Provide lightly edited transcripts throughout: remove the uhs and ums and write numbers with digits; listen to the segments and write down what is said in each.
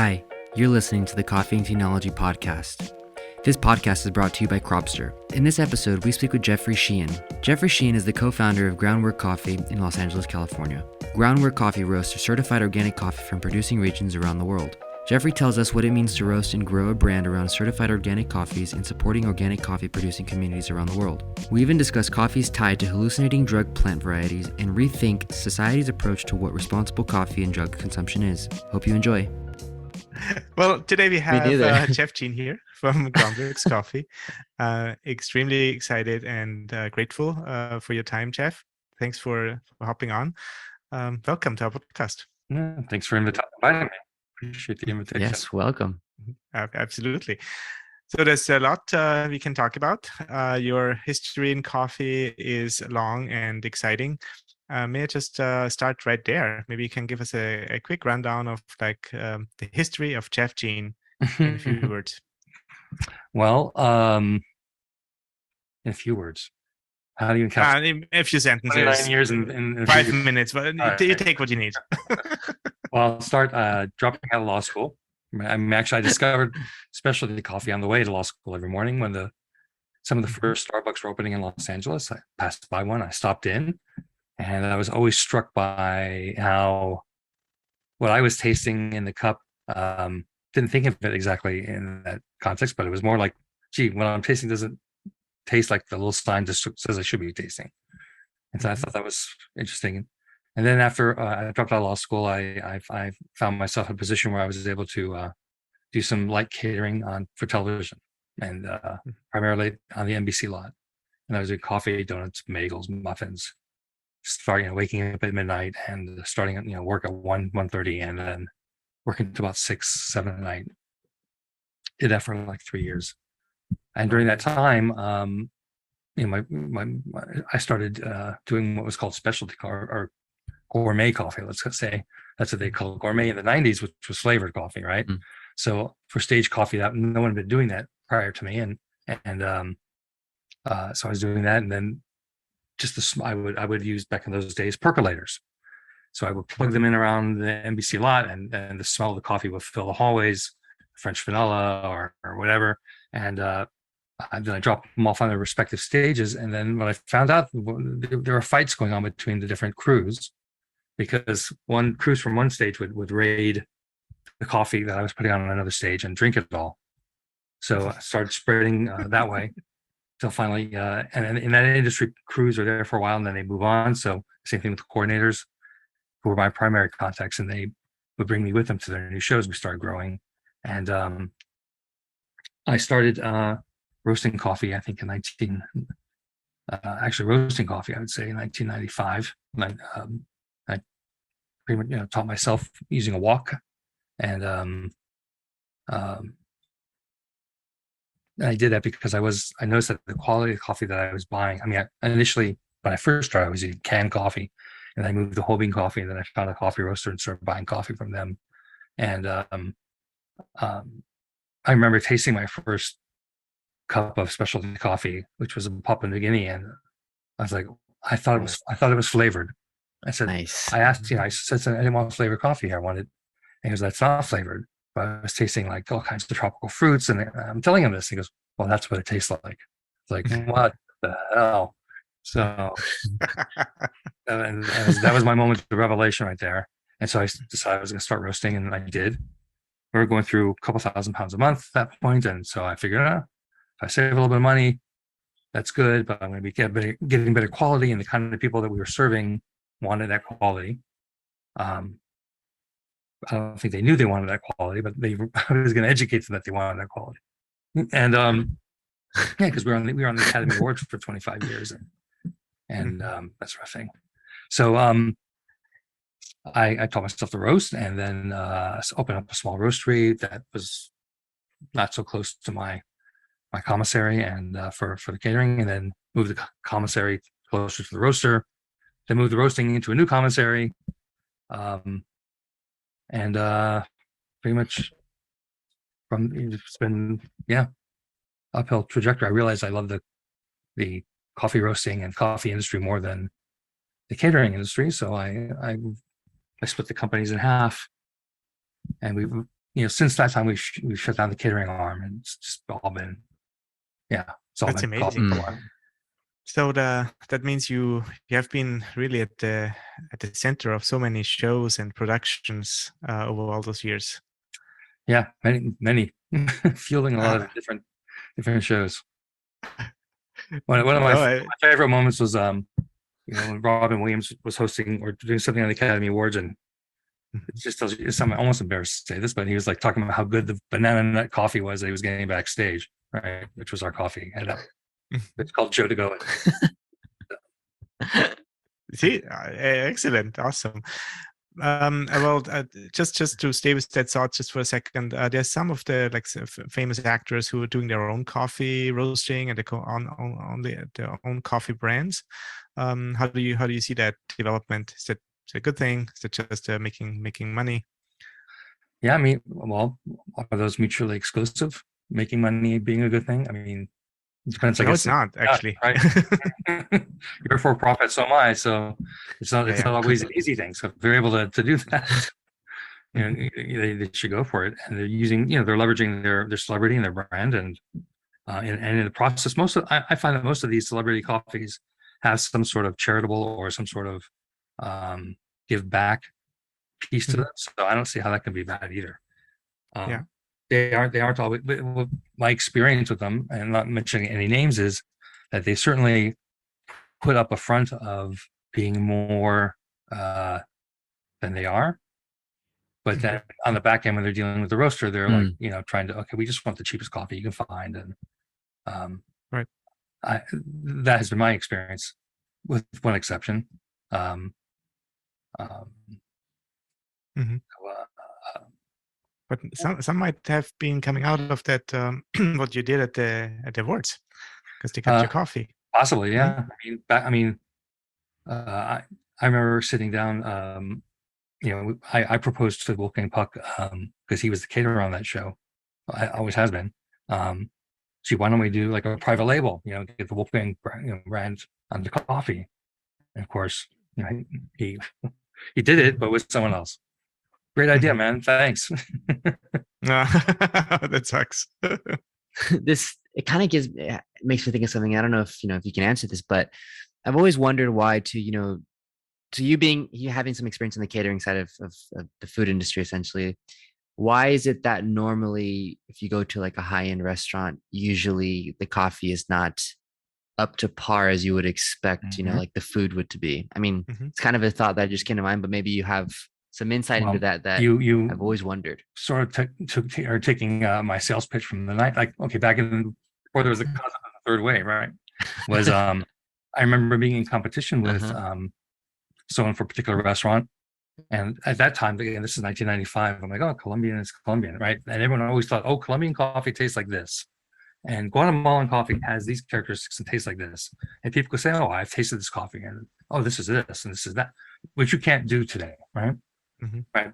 Hi, you're listening to the Coffee and Technology Podcast. This podcast is brought to you by Cropster. In this episode, we speak with Chean. Chean is the co-founder of Groundwork Coffee in Los Angeles, California. Groundwork Coffee roasts certified organic coffee from producing regions around the world. Jeffrey tells us what it means to roast and grow a brand around certified organic coffees and supporting organic coffee producing communities around the world. We even discuss coffees tied to hallucinating drug plant varieties and rethink society's approach to what responsible coffee and drug consumption is. Hope you enjoy. Well, today we have Chean here from Groundwork Coffee. Extremely excited and grateful for your time, Jeff. Thanks for hopping on. Welcome to our podcast. Yeah, thanks for inviting me. Appreciate the invitation. Yes, welcome. Absolutely. So there's a lot we can talk about. Your history in coffee is long and exciting. May I just start right there? Maybe you can give us a quick rundown of the history of Chean in a few words. Well, in a few words. How do you encapsulate? In a few sentences. 29 years in 5 minutes, but you take what you need. Well, I'll start dropping out of law school. I discovered specialty coffee on the way to law school every morning when some of the first Starbucks were opening in Los Angeles. I passed by one. I stopped in. And I was always struck by how what I was tasting in the cup, didn't think of it exactly in that context, but it was more like, gee, what I'm tasting doesn't taste like the little sign just says I should be tasting. And so I thought that was interesting. And then after I dropped out of law school, I found myself in a position where I was able to do some light catering for television and primarily on the NBC lot. And I was doing coffee, donuts, bagels, muffins. Starting waking up at midnight and starting work at 1:30 and then working to about 6, 7 at night. Did that for like 3 years, and during that time, I started doing what was called specialty or gourmet coffee. Let's say that's what they call it, gourmet in the '90s, which was flavored coffee, right? Mm. So for stage coffee, that no one had been doing that prior to me, and so I was doing that, and then. I would use back in those days percolators. So I would plug them in around the NBC lot and the smell of the coffee would fill the hallways, French vanilla or whatever. And then I dropped them off on their respective stages. And then when I found out there were fights going on between the different crews, because one crews from one stage would raid the coffee that I was putting on another stage and drink it all. So I started spreading that way. Till finally, and in that industry, crews are there for a while and then they move on. So same thing with the coordinators, who were my primary contacts, and they would bring me with them to their new shows. We started growing, and I started roasting coffee. I think in roasting coffee, I would say in 1995. And I pretty much taught myself using a wok, and I did that because I noticed that the quality of coffee that I was buying. I mean, initially when I first started, I was eating canned coffee, and I moved to whole bean coffee, and then I found a coffee roaster and started buying coffee from them. And I remember tasting my first cup of specialty coffee, which was in Papua New Guinea, and I was like, I thought it was flavored. I said, nice. I asked, I said, I didn't want flavored coffee. I wanted, and he goes, that's not flavored. But I was tasting like all kinds of tropical fruits, and I'm telling him this. He goes, "Well, that's what it tastes like." It's like, what the hell? So, and that was my moment of revelation right there. And so I decided I was going to start roasting, and I did. We were going through a couple $1,000 a month at that point, and so I figured, if I save a little bit of money, that's good. But I'm going to be getting better quality, and the kind of people that we were serving wanted that quality. I don't think they knew they wanted that quality, but I was going to educate them that they wanted that quality. And because we were on the Academy Awards for 25 years, and that sort of thing. So I taught myself to roast, and then opened up a small roastery that was not so close to my commissary and for the catering, and then moved the commissary closer to the roaster, then moved the roasting into a new commissary. And pretty much it's been uphill trajectory. I realized I love the coffee roasting and coffee industry more than the catering industry. So I split the companies in half, and we since that time we shut down the catering arm, and it's just all been, it's all That's been amazing. coffee for a while. So that means you have been really at the center of so many shows and productions over all those years. Yeah, many fueling a lot of different shows. One of my favorite moments was when Robin Williams was hosting or doing something on the Academy Awards, and it just tells you, I'm almost embarrassed to say this, but he was like talking about how good the banana nut coffee was that he was getting backstage, right? Which was our coffee, and it's called Joe to Go. See, excellent, awesome. Well, just to stay with that thought just for a second, there's some of the famous actors who are doing their own coffee roasting and on their own coffee brands. How do you see that development? Is that a good thing? Is it just making money? Yeah, I mean, well, are those mutually exclusive? Making money being a good thing? I mean, it depends. No, it's not actually. Right? You're for profit, so am I. So it's not always an easy thing. So if they're able to do that, they should go for it. And they're using, they're leveraging their celebrity and their brand, and in the process, I find that most of these celebrity coffees have some sort of charitable or some sort of give back piece to them. So I don't see how that can be bad either. They aren't always. My experience with them, and not mentioning any names, is that they certainly put up a front of being more than they are. But then on the back end, when they're dealing with the roaster, they're like, trying to, we just want the cheapest coffee you can find. And right. That has been my experience, with one exception. But some might have been coming out of that what you did at the awards, because they got your coffee. Possibly, yeah. I remember sitting down. I proposed to Wolfgang Puck because he was the caterer on that show. I always has been. Gee, why don't we do like a private label? Get the Wolfgang brand on the coffee. And of course, he did it, but with someone else. Great idea, man. Thanks. That sucks. It kind of makes me think of something. I don't know if you can answer this, but I've always wondered why to you having some experience in the catering side of the food industry, essentially, why is it that normally if you go to like a high-end restaurant, usually the coffee is not up to par as you would expect, like the food would to be? I mean, it's kind of a thought that just came to mind, but maybe you have some insight into that you I've always wondered. Sort of taking my sales pitch from the night, like, okay, back in before there was a concept of the third way, right? Was I remember being in competition with someone for a particular restaurant, and at that time, again, this is 1995. I'm like, oh, Colombian is Colombian, right? And everyone always thought, oh, Colombian coffee tastes like this, and Guatemalan coffee has these characteristics and tastes like this. And people could say, oh, I've tasted this coffee, and oh, this is this and this is that, which you can't do today, right? Right.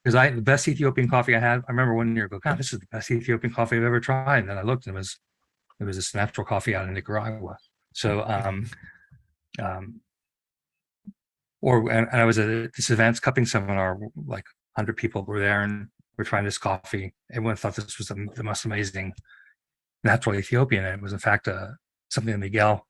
Because the best Ethiopian coffee I had, I remember one year ago, God, this is the best Ethiopian coffee I've ever tried. And then I looked, and it was this natural coffee out of Nicaragua. So, and I was at this advanced cupping seminar, like 100 people were there, and we're trying this coffee. Everyone thought this was the most amazing natural Ethiopian. And it was in fact something that Miguel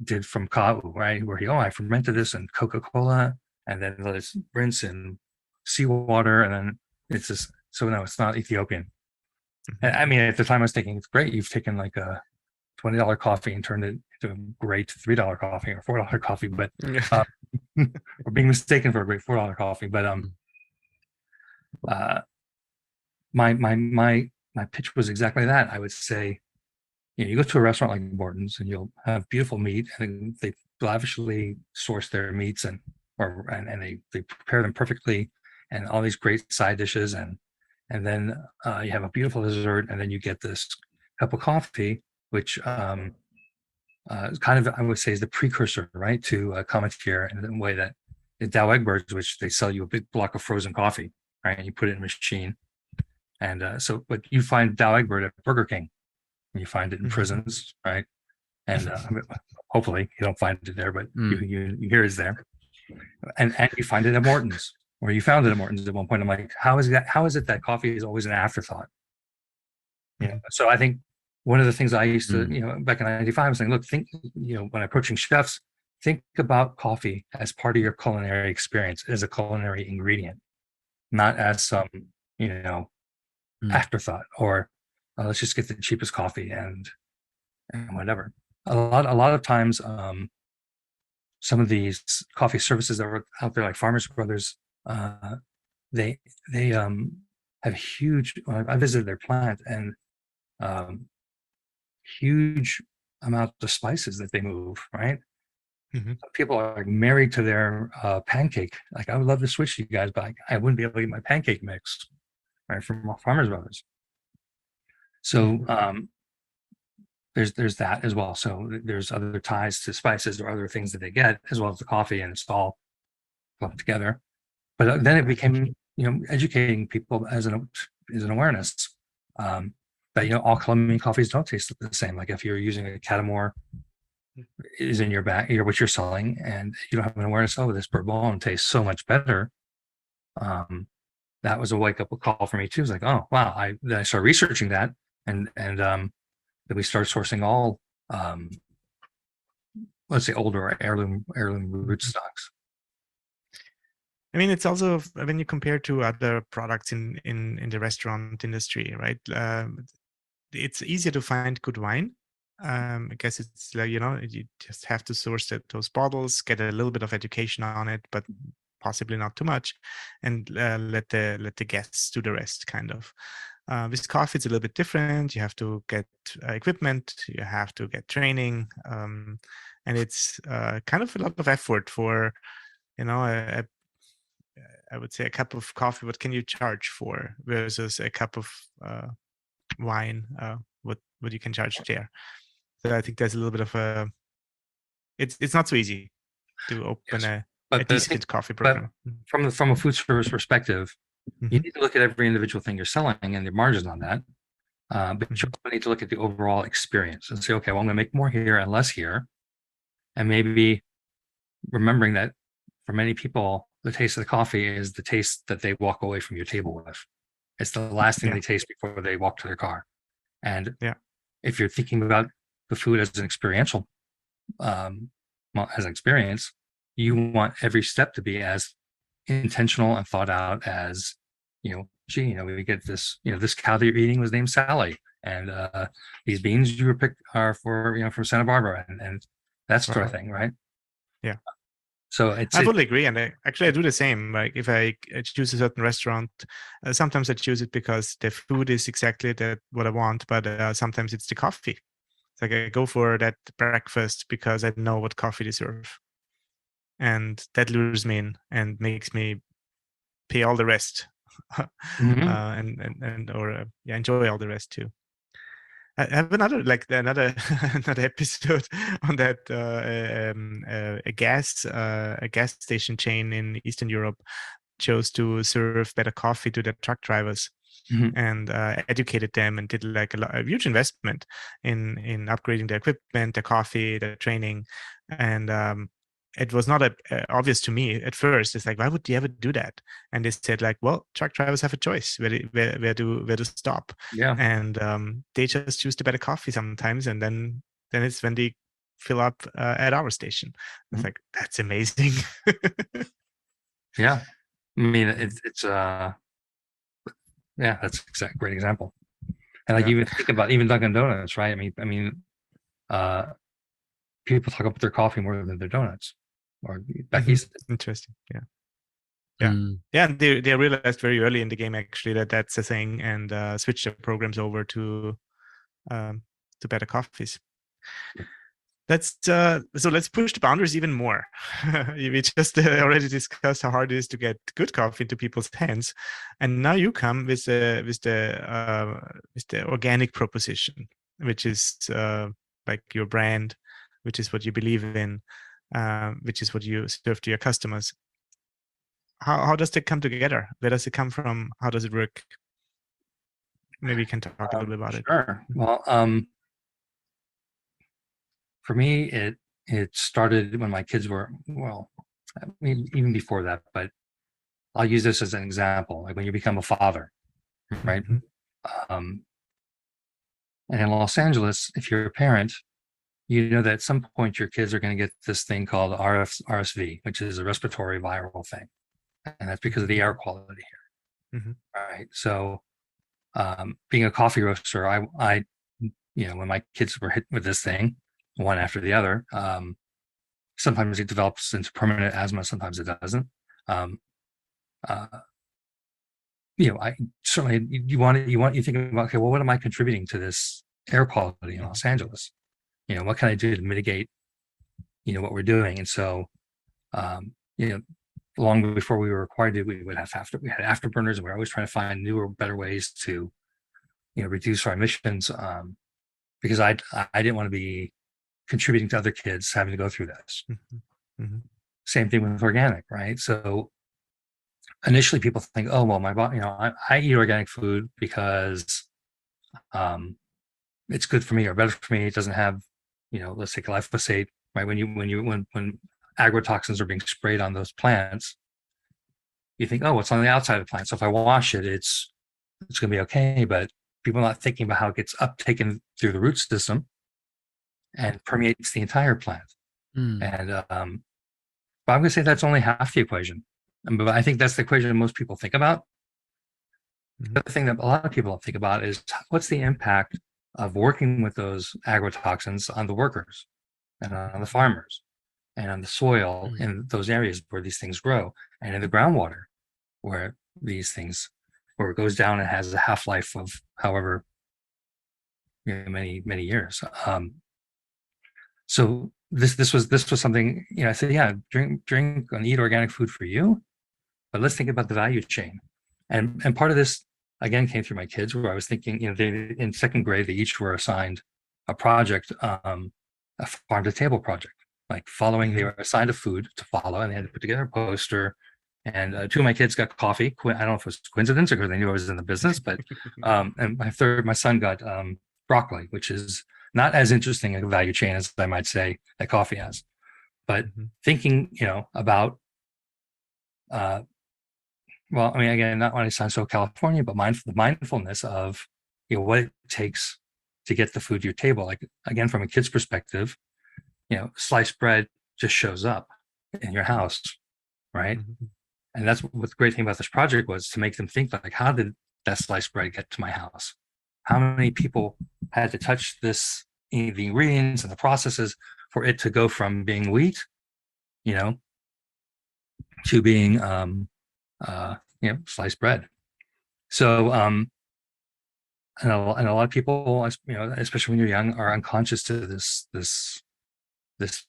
did from Kau, right? Where I fermented this in Coca-Cola and then let it rinse in seawater, and then it's just, so no, it's not Ethiopian. And I mean, at the time I was thinking, it's great, you've taken like a $20 coffee and turned it into a great $3 coffee or $4 coffee, but we're being mistaken for a great $4 coffee. But my pitch was exactly that. I would say, you go to a restaurant like Morton's and you'll have beautiful meat, and they lavishly source their meats and they prepare them perfectly, and all these great side dishes, and then you have a beautiful dessert, and then you get this cup of coffee, which kind of, I would say, is the precursor, right, to Commetier, in the way that the Dow Egberts, which they sell you a big block of frozen coffee, right, and you put it in a machine, and but you find Dow Egbert at Burger King. You find it in prisons, right? And hopefully you don't find it there, but you hear it's there. And you find it at Morton's, or you founded at Morton's at one point. I'm like, how is it that coffee is always an afterthought? So I think one of the things I used to, back in '95, I was saying, look, think, when approaching chefs, think about coffee as part of your culinary experience, as a culinary ingredient, not as some, afterthought, or let's just get the cheapest coffee and whatever. A lot of times, some of these coffee services that were out there, like Farmers Brothers, they have huge. I visited their plant, and huge amount of spices that they move, right? People are like married to their pancake. Like, I would love to switch to you guys, but I wouldn't be able to get my pancake mix, right, from Farmers Brothers. So there's that as well. So there's other ties to spices or other things that they get, as well as the coffee, and it's all clumped together. But then it became, educating people as an awareness. That all Colombian coffees don't taste the same. Like, if you're using a Catamore is in your bag, what you're selling, and you don't have an awareness, this Bourbon tastes so much better. That was a wake up call for me too. It's like, oh wow! Then I started researching that, and then we started sourcing all, let's say, older heirloom rootstocks. I mean, it's also, when you compare to other products in the restaurant industry, right? It's easier to find good wine. I guess it's like, you just have to source those bottles, get a little bit of education on it, but possibly not too much, and let the guests do the rest, kind of. With coffee, it's a little bit different. You have to get equipment, you have to get training, and it's kind of a lot of effort for, I would say a cup of coffee. What can you charge for versus a cup of wine? What you can charge there? So I think there's a little bit of a. It's not so easy to open a decent coffee program. But from a food service perspective, you need to look at every individual thing you're selling and the margins on that. But you also need to look at the overall experience and say, okay, well, I'm going to make more here and less here, and maybe remembering that for many people, the taste of the coffee is the taste that they walk away from your table with. It's the last thing they taste before they walk to their car. And if you're thinking about the food as an experiential, as an experience, you want every step to be as intentional and thought out as, we get this, this cow that you're eating was named Sally, and these beans you were picked are for, from Santa Barbara, and that sort of thing, right? Yeah. So I totally agree, and I do the same. Like, if I choose a certain restaurant, sometimes I choose it because the food is exactly what I want, but sometimes it's the coffee. It's like I go for that breakfast because I know what coffee they serve, and that lures me in and makes me pay all the rest, enjoy all the rest too. I have another episode on that. A gas station chain in Eastern Europe chose to serve better coffee to their truck drivers, and educated them, and did like a huge investment in upgrading their equipment, their coffee, their training, and it was not obvious to me at first. It's like, why would you ever do that? And they said, like, well, truck drivers have a choice where to stop. Yeah. And they just choose the better coffee sometimes, and then it's when they fill up at our station. It's like, that's amazing. Yeah, I mean, it's that's a great example. And like, even think about even Dunkin' Donuts, right? I mean, people talk about their coffee more than their donuts, or back east. Interesting. And they realized very early in the game, actually, that's a thing, and switched their programs over to better coffees. So let's push the boundaries even more. We just already discussed how hard it is to get good coffee into people's hands, and now you come with the organic proposition, which is like your brand, which is what you believe in, which is what you serve to your customers. How does that come together? Where does it come from? How does it work? Maybe you can talk a little bit about it. Sure. Well, for me, it started when my kids were, well, I mean, even before that, but I'll use this as an example, like when you become a father, right? Mhm. And in Los Angeles, if you're a parent, you know that at some point your kids are going to get this thing called RSV, which is a respiratory viral thing. And that's because of the air quality here. Mhm. Right. So being a coffee roaster, I, when my kids were hit with this thing, one after the other, sometimes it develops into permanent asthma, sometimes it doesn't. Uh, I certainly you think about, okay, well, what am I contributing to this air quality in Los Angeles? What can I do to mitigate, what we're doing? And so, long before we were required to, we had afterburners, and we were always trying to find newer, better ways to, reduce our emissions. Because I didn't want to be contributing to other kids having to go through this. Mhm. Mhm. Same thing with organic, right? So initially people think, oh, well, my body, I eat organic food because it's good for me or better for me. It doesn't have, let's take glyphosate, right? When agrotoxins are being sprayed on those plants, you think, oh, it's on the outside of the plant. So if I wash it, it's going to be okay. But people are not thinking about how it gets uptaken through the root system and permeates the entire plant. And but I'm going to say that's only half the equation. But I think that's the equation most people think about. The other thing that a lot of people don't think about is what's the impact of working with those agrotoxins on the workers and on the farmers and on the soil in those areas where these things grow, and in the groundwater where it goes down and has a half-life of however many years. So this was something, I said, yeah, drink and eat organic food for you, but let's think about the value chain. And part of this again came through my kids, where I was thinking, they, in second grade, they each were assigned a project, a farm to table project, like following. They were assigned a food to follow, and they had to put together a poster. And two of my kids got coffee. I don't know if it was coincidence or because they knew I was in the business, but and my son got broccoli, which is not as interesting a value chain as I might say that coffee has. But thinking, about well, I mean, again, not want to sound so California, but the mindfulness of, what it takes to get the food to your table. Like, again, from a kid's perspective, sliced bread just shows up in your house, right? And that's what the great thing about this project was, to make them think, like, how did that sliced bread get to my house? How many people had to touch the ingredients and the processes for it to go from being wheat, to being sliced bread. So and a lot of people, especially when you're young, are unconscious to this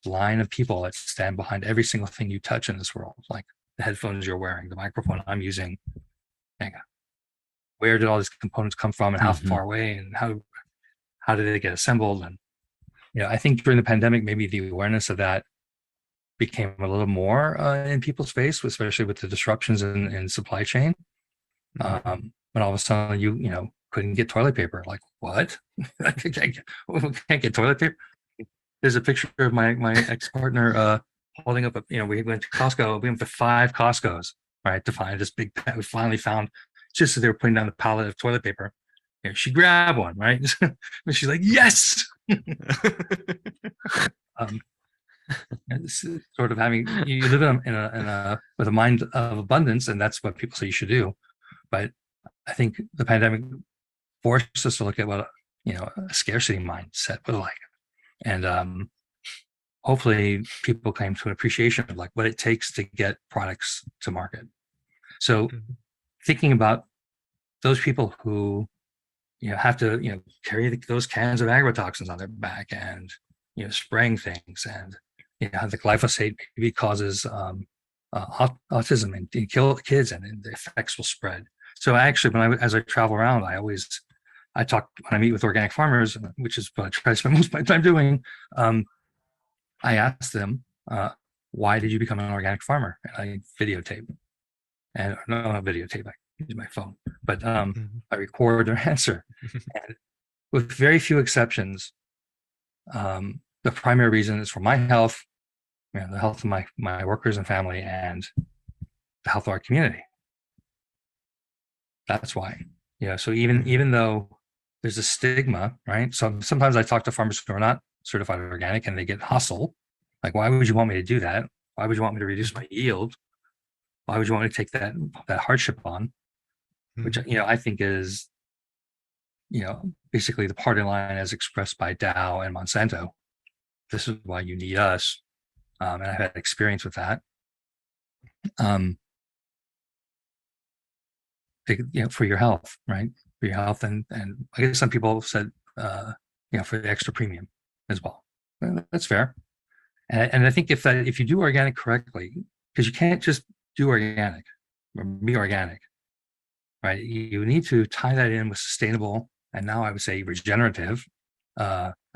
line of people that stand behind every single thing you touch in this world, like the headphones you're wearing, the microphone I'm using. Where did all these components come from, and how far away, and how did they get assembled? And I think during the pandemic, maybe the awareness of that became a little more in people's face, especially with the disruptions in supply chain. When all of a sudden you couldn't get toilet paper, like, what? We can't get toilet paper. There's a picture of my ex-partner holding up we went to Costco. We went to 5 Costcos, right, to find this big. We finally found, just as they were putting down the pallet of toilet paper, she grabbed one, right? And she's like, yes. Sort of having, you live in a with a mind of abundance, and that's what people say you should do. But I think the pandemic forced us to look at what a scarcity mindset was like, and hopefully people came to an appreciation of like what it takes to get products to market. So thinking about those people who have to carry those cans of agrotoxins on their back, and spraying things, and the glyphosate maybe causes autism and kill kids, and the effects will spread. So actually, as I travel around, I talk, when I meet with organic farmers, which is what I try to spend most of my time doing. I ask them, why did you become an organic farmer? And I videotape, and no, not videotape. I use my phone, but I record their answer. And with very few exceptions, the primary reason is for my health, the health of my workers and family, and the health of our community. That's why. So even though there's a stigma, right? So sometimes I talk to farmers who are not certified organic and they get hustle. Like, why would you want me to do that? Why would you want me to reduce my yield? Why would you want me to take that hardship on? Which, I think is, basically the party line as expressed by Dow and Monsanto. This is why you need us. And I've had experience with that. For your health, right? For your health, and I guess some people have said, for the extra premium as well. That's fair. And I think if you do organic correctly, because you can't just do organic or be organic, right? You need to tie that in with sustainable, and now I would say regenerative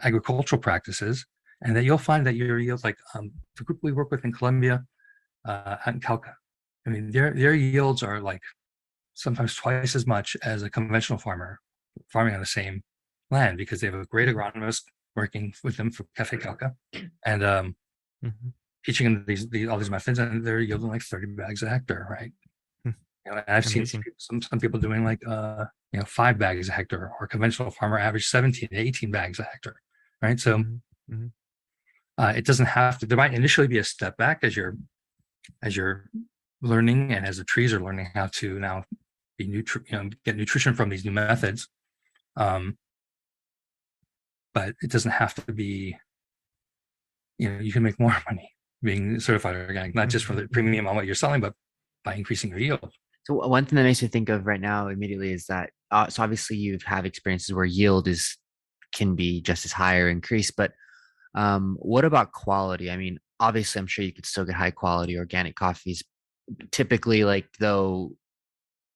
agricultural practices, and that you'll find that your yields, like the group we work with in Colombia, out in Calca, I mean, their yields are like sometimes twice as much as a conventional farmer farming on the same land, because they have a great agronomist working with them for Cafe Calca, and teaching them all these methods, and they're yielding like 30 bags a hectare, right? And I've seen some people doing like 5 bags a hectare, or conventional farmer average 17 to 18 bags a hectare, right? So it doesn't have to. There might initially be a step back as you're learning, and as the trees are learning how to now be get nutrition from these new methods. But it doesn't have to be. You can make more money being certified organic, not just for the premium on what you're selling, but by increasing your yield. So one thing that makes me think of right now immediately is that so obviously you have experiences where yield can be just as high or increased, but what about quality? I mean, obviously I'm sure you could still get high quality organic coffees. Typically, like, though,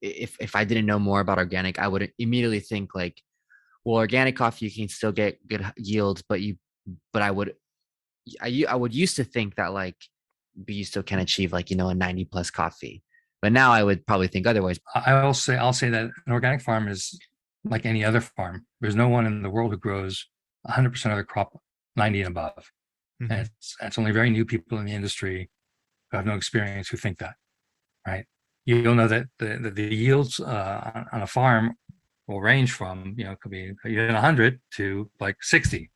if I didn't know more about organic, I would immediately think like, well, organic coffee, you can still get good yields, but I would used to think that like you still can achieve like, a 90 plus coffee, but now I would probably think otherwise. I'll say that an organic farm is like any other farm. There's no one in the world who grows 100% of the crop 90 and above. And it's only very new people in the industry who have no experience who think that, right? You'll know that the yields on a farm will range from, could be even 100 to like 60.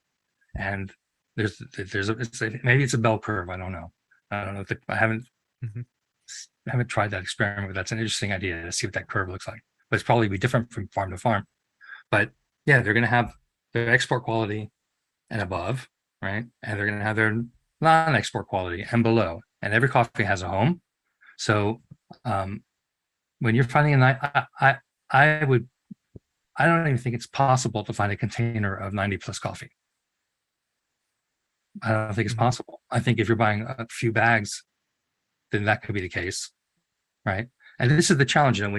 And maybe it's a bell curve. I don't know. I haven't tried that experiment, but that's an interesting idea to see what that curve looks like. But it's probably be different from farm to farm. But yeah, they're going to have their export quality and above, right? And they're going to have their non-export quality and below. And every coffee has a home. So when you're finding I don't even think it's possible to find a container of 90 plus coffee. I don't think it's possible. I think if you're buying a few bags, then that could be the case, right? And this is the challenge. When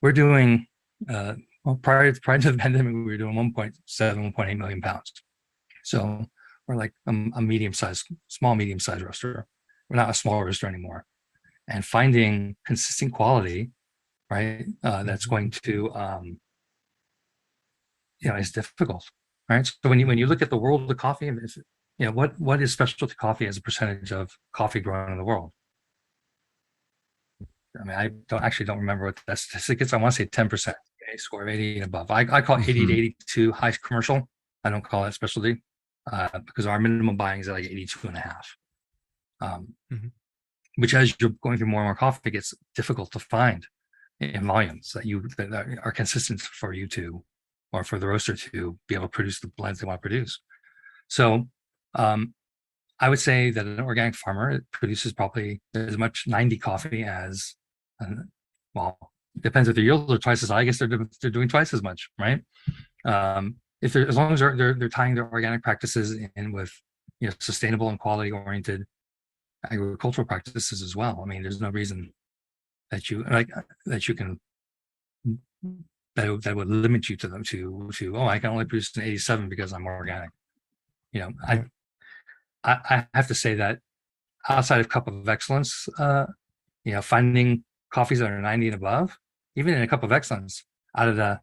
we're doing prior to the pandemic, we were doing 1.7, 1.8 million pounds. So we're like a small medium-sized roaster. We're not a small roaster anymore. And finding consistent quality, right? That's going to, is difficult, right? So when you look at the world of coffee, what is specialty coffee as a percentage of coffee grown in the world? I mean, I don't remember what that statistic is. I want to say 10%, okay, score of 80 and above. I call it 80 to 82 high commercial. I don't call it specialty because our minimum buying is at like 82 and a half. Which, as you're going through more and more coffee, it gets difficult to find in volumes that are consistent for you to, or for the roaster to be able to produce the blends they want to produce. So I would say that an organic farmer produces probably as much 90 coffee as, well, depends if their yields are twice as high. I guess they're doing twice as much, right? As long as they're tying their organic practices in with sustainable and quality oriented agricultural practices as well. I mean, there's no reason that would limit you to them to I can only produce an 87 because I'm organic. I have to say that outside of Cup of Excellence, finding coffees that are 90 and above, even in a Cup of Excellence, out of the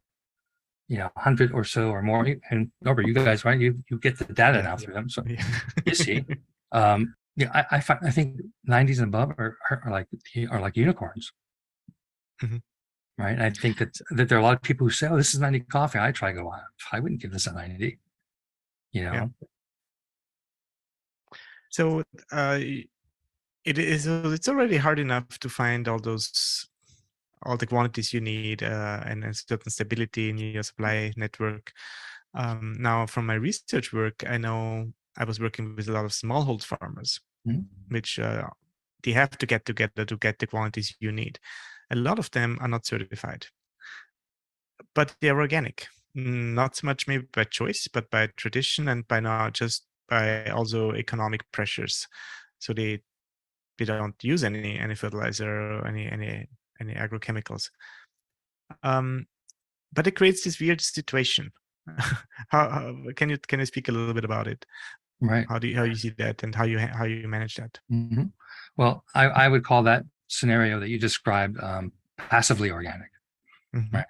100 or so or more, and Norbert, you guys, right? You get the data now through them, so you see. I think 90s and above are like unicorns. right? And I think that there are a lot of people who say, "Oh, this is 90 coffee." I try to go, I wouldn't give this a 90. You know, Yeah. So it's already hard enough to find all the quantities you need and a certain stability in your supply network. Now, from my research work, I know I was working with a lot of smallhold farmers, Mhm. which they have to get together to get the quantities you need. A lot of them are not certified, but they're organic. Not so much maybe by choice, but by tradition and by now just by also economic pressures. So they don't use any fertilizer or any agrochemicals. But it creates this weird situation. how can you speak a little bit about it? Right. How you see that and how you manage that? Mm-hmm. Well, I would call that scenario that you described passively organic. Mm-hmm. Right.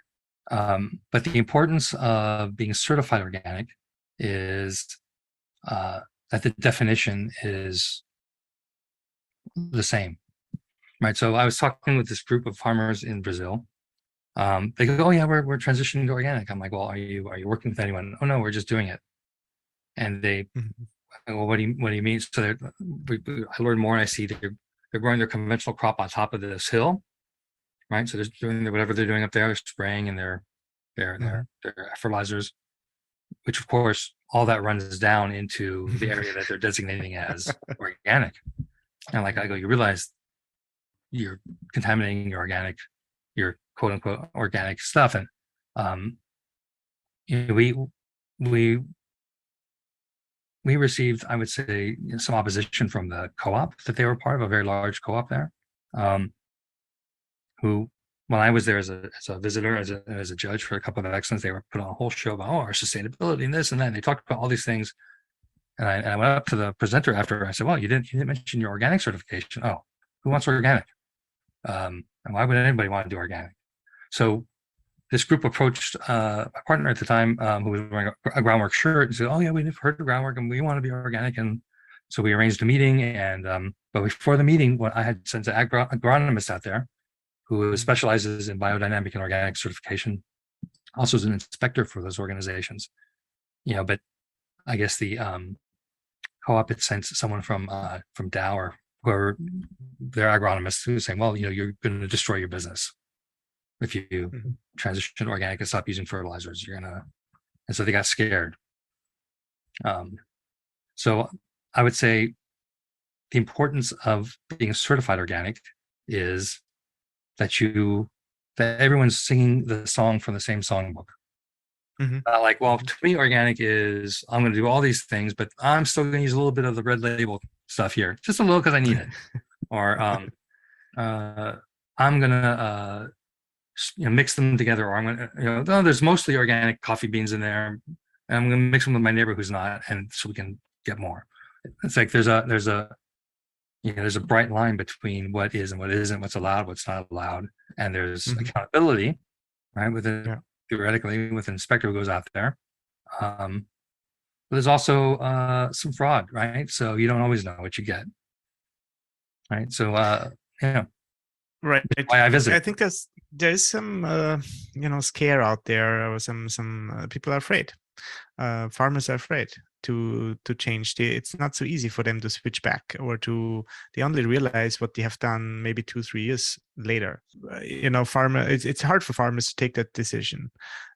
But the importance of being certified organic is that the definition is the same. Right. So I was talking with this group of farmers in Brazil. They go, "Oh yeah, we're transitioning to organic." I'm like, "Well, are you working with anyone?" "Oh no, we're just doing it." And they, Mm-hmm. "Well, what do you mean?" So I learned more, and I see they're growing their conventional crop on top of this hill, right? So they're doing whatever they're doing up there, they're spraying and their fertilizers, which of course all that runs down into the area that they're designating as organic. And like I go, you realize you're contaminating your quote unquote organic stuff. And you know, we received, I would say, some opposition from the co-op that they were part of, a very large co-op there, who, when I was there as a visitor, as a judge for a couple of excellence, they were put on a whole show about our sustainability and this and that. And they talked about all these things. And I went up to the presenter after. I said, "Well, you didn't mention your organic certification." "Oh, who wants organic? And why would anybody want to do organic?" So this group approached a partner at the time who was wearing a Groundwork shirt and said, "Oh yeah, we've heard of Groundwork and we want to be organic." And so we arranged a meeting. And but before the meeting, what I had sent an agronomist out there who specializes in biodynamic and organic certification, also is an inspector for those organizations. But I guess the co-op had sent someone from Dow or whoever, their agronomists, who was saying, "Well, you're going to destroy your business if you transition to organic and stop using fertilizers. You're gonna," and so they got scared. So I would say the importance of being certified organic is that everyone's singing the song from the same songbook. Mm-hmm. Like, well, to me, organic is I'm going to do all these things, but I'm still going to use a little bit of the red label stuff here, just a little because I need it. Or I'm going to mix them together, or I'm going to, no, there's mostly organic coffee beans in there, and I'm going to mix them with my neighbor who's not, and so we can get more. It's like there's a bright line between what is and what isn't, what's allowed, what's not allowed, and there's accountability, right? Theoretically with an inspector who goes out there. But there's also some fraud, right? So you don't always know what you get, right? So Right. why I visit. I think there's some scare out there, or some people are afraid. Farmers are afraid to change. It's not so easy for them to switch back, or they only realize what they have done maybe 2-3 years later. It's hard for farmers to take that decision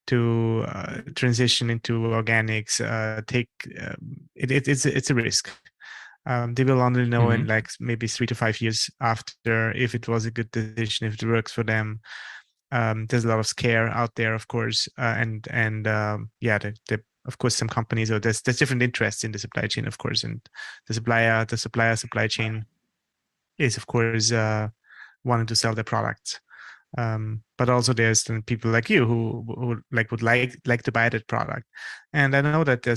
to transition into organics. It's a risk. They will only know in like maybe 3 to 5 years after if it was a good decision, if it works for them. There's a lot of scare out there, of course, of course, some companies, or there's different interests in the supply chain, of course, and the supplier supply chain is, of course, wanting to sell their products. But also there's people like you who would like to buy that product, and I know that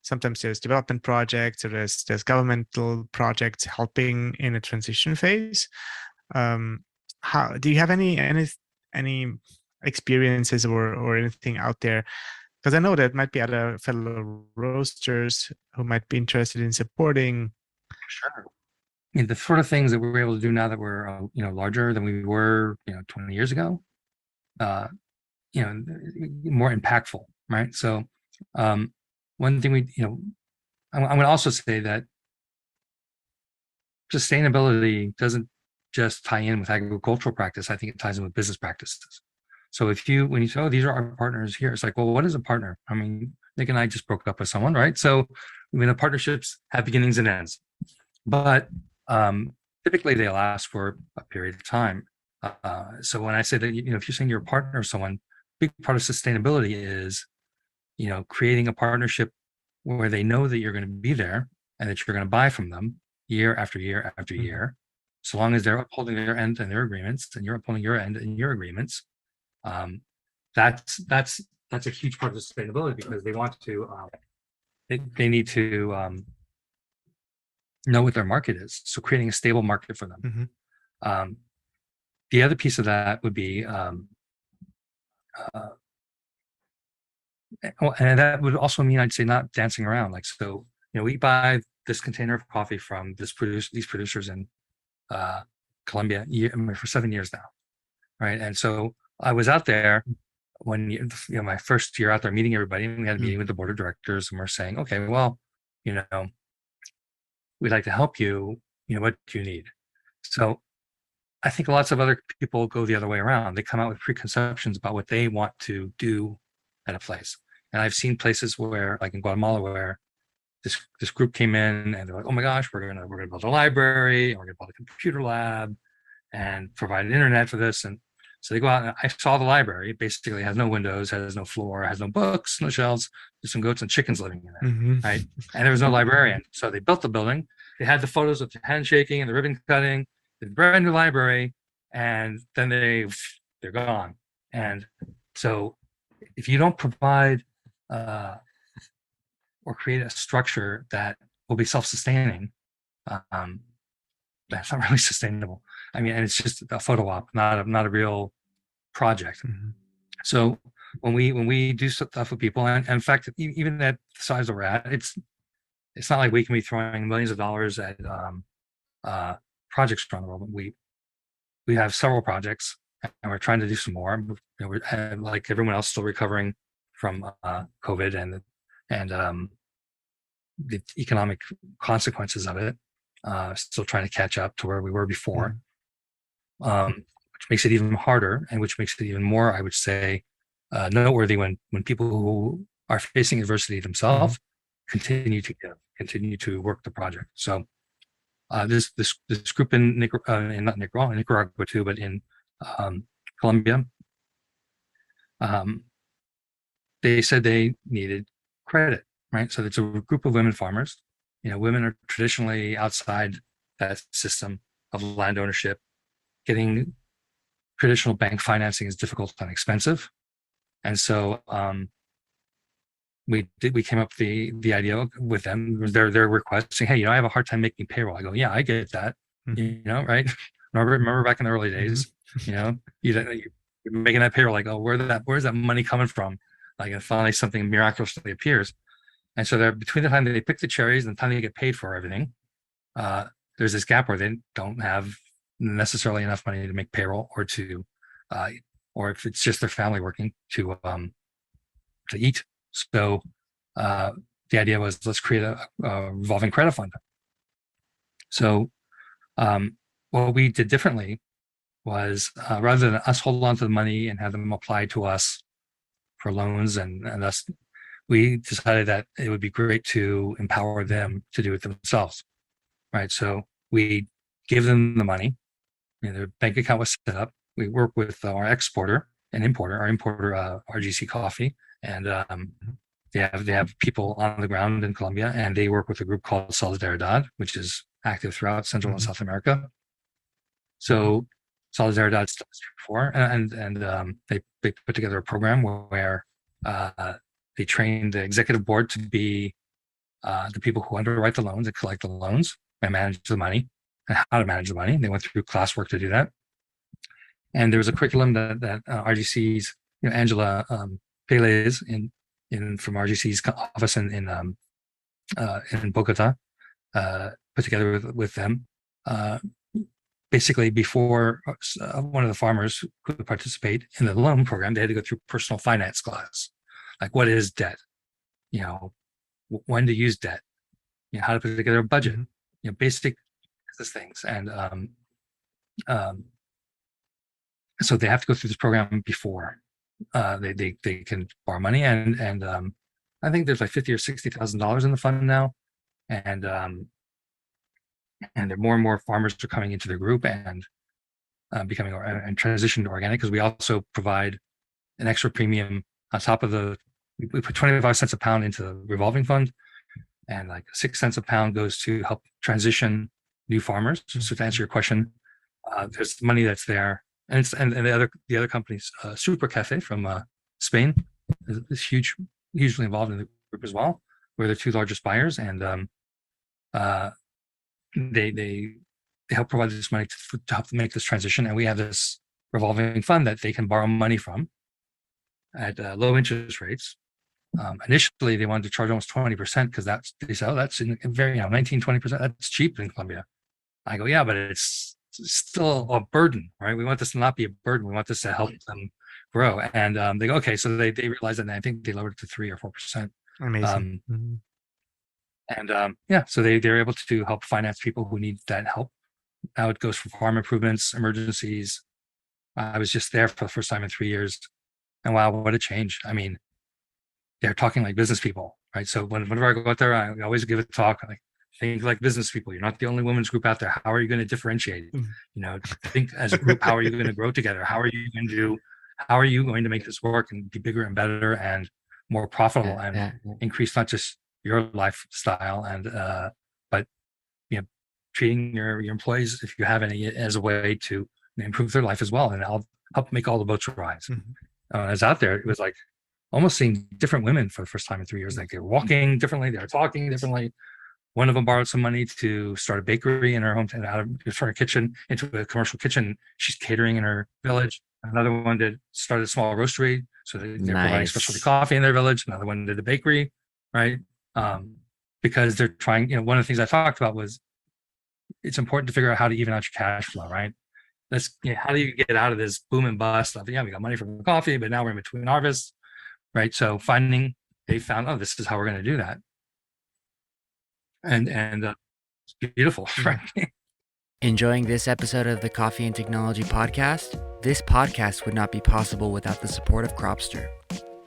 sometimes there's development projects, or there's governmental projects helping in a transition phase. How do you have any experiences or anything out there? Because I know there might be other fellow roasters who might be interested in supporting. Sure. The sort of things that we're able to do now that we're larger than we were 20 years ago more impactful, right? So one thing I'm going to also say that sustainability doesn't just tie in with agricultural practice. I think it ties in with business practices. So when you say, oh, these are our partners here, it's like, well, what is a partner? I mean, Nick and I just broke up with someone, right? So the partnerships have beginnings and ends, but typically they last for a period of time. So when I say that, if you're saying you're a partner of someone, big part of sustainability is, creating a partnership where they know that you're going to be there and that you're going to buy from them year after year after year, so long as they're upholding their end and their agreements, and you're upholding your end and your agreements. That's a huge part of sustainability, because they want to, they need to know what their market is. So creating a stable market for them. The other piece of that would be, and that would also mean, I'd say, not dancing around. Like, so, we buy this container of coffee from these producers in Colombia for 7 years now, right? And so I was out there when my first year out there meeting everybody, and we had a meeting with the board of directors, and we're saying, okay, well, we'd like to help you. What do you need? So I think lots of other people go the other way around. They come out with preconceptions about what they want to do at a place. And I've seen places where, like in Guatemala, where this group came in and they're like, oh my gosh, we're gonna build a library, and we're gonna build a computer lab and provide an internet for this. And so they go out, and I saw the library. It basically has no windows, has no floor, has no books, no shelves. There's some goats and chickens living in there, right? And there was no librarian. So they built the building. They had the photos of the handshaking and the ribbon cutting, the brand new library, and then they're gone. And so if you don't provide or create a structure that will be self-sustaining, that's not really sustainable. I mean, and it's just a photo op, not a real project. So when we do stuff with people, and in fact, even at the size that we're at, it's not like we can be throwing millions of dollars at projects around the world. We have several projects, and we're trying to do some more. We're like everyone else, still recovering from COVID and the economic consequences of it. Still trying to catch up to where we were before, which makes it even harder, and which makes it even more, I would say, noteworthy when people who are facing adversity themselves continue to work the project. So this group in Nicaragua too, but in Colombia, they said they needed credit, right? So it's a group of women farmers. Women are traditionally outside that system of land ownership. Getting traditional bank financing is difficult and expensive, and so we came up with the idea with them. They're requesting, hey, I have a hard time making payroll. I go, yeah, I get that. Right? Remember back in the early days, you're making that payroll. Like, oh, where's that money coming from? Like, and finally something miraculously appears. And so they're between the time that they pick the cherries and the time they get paid for everything, there's this gap where they don't have necessarily enough money to make payroll, or to, or if it's just their family working to eat. So the idea was, let's create a revolving credit fund. So what we did differently was, rather than us hold on to the money and have them apply to us for loans and us, we decided that it would be great to empower them to do it themselves, right? So we give them the money, their bank account was set up. We work with our exporter and importer, RGC Coffee, and they have people on the ground in Colombia, and they work with a group called Solidaridad, which is active throughout Central and South America. So Solidaridad started before, and they put together a program where they trained the executive board to be the people who underwrite the loans and collect the loans and manage the money, and how to manage the money. They went through classwork to do that. And there was a curriculum that RGC's, Angela Pelez from RGC's office in Bogota put together with them. basically before one of the farmers who could participate in the loan program, they had to go through personal finance class. Like, what is debt? When to use debt, how to put together a budget, basic business things. And so they have to go through this program before they can borrow money. And I think there's like $50,000 or $60,000 in the fund now. And there more and more farmers are coming into the group and becoming and transition to organic, because we also provide an extra premium on top of we put 25 cents a pound into the revolving fund, and like 6 cents a pound goes to help transition new farmers. So to answer your question, there's money that's there, and the other companies, Super Cafe from Spain is hugely involved in the group as well. We're the 2 largest buyers, and they help provide this money to help them make this transition. And we have this revolving fund that they can borrow money from at low interest rates. Initially, they wanted to charge almost 20% because they said, oh, that's in very 19-20%. That's cheap in Colombia. I go, yeah, but it's still a burden, right? We want this to not be a burden. We want this to help them grow. And they go, okay. So they realized that, and I think they lowered it to 3 or 4%. Amazing. And so they're able to help finance people who need that help. Now it goes for farm improvements, emergencies. I was just there for the first time in 3 years, and wow, what a change! I mean, they're talking like business people, right? So whenever I go out there, I always give a talk like, think like business people. You're not the only women's group out there. How are you going to differentiate? Think as a group. How are you going to grow together? How are you going to make this work and be bigger and better and more profitable and increase not just your lifestyle but treating your employees, if you have any, as a way to improve their life as well, and I'll help make all the boats rise. I was out there, it was like almost seeing different women for the first time in 3 years. Like, they were walking differently, they were talking differently. One of them borrowed some money to start a bakery in her hometown, out of her kitchen into a commercial kitchen. She's catering in her village. Another one started a small roastery, so they're providing specialty coffee in their village. Another one did a bakery, right? Because they're trying, one of the things I talked about was it's important to figure out how to even out your cash flow, right? How do you get out of this boom and bust of, we got money from the coffee, but now we're in between harvests, right? So they found, oh, this is how we're going to do that. And it's beautiful, right? Enjoying this episode of the Coffee and Technology Podcast? This podcast would not be possible without the support of Cropster.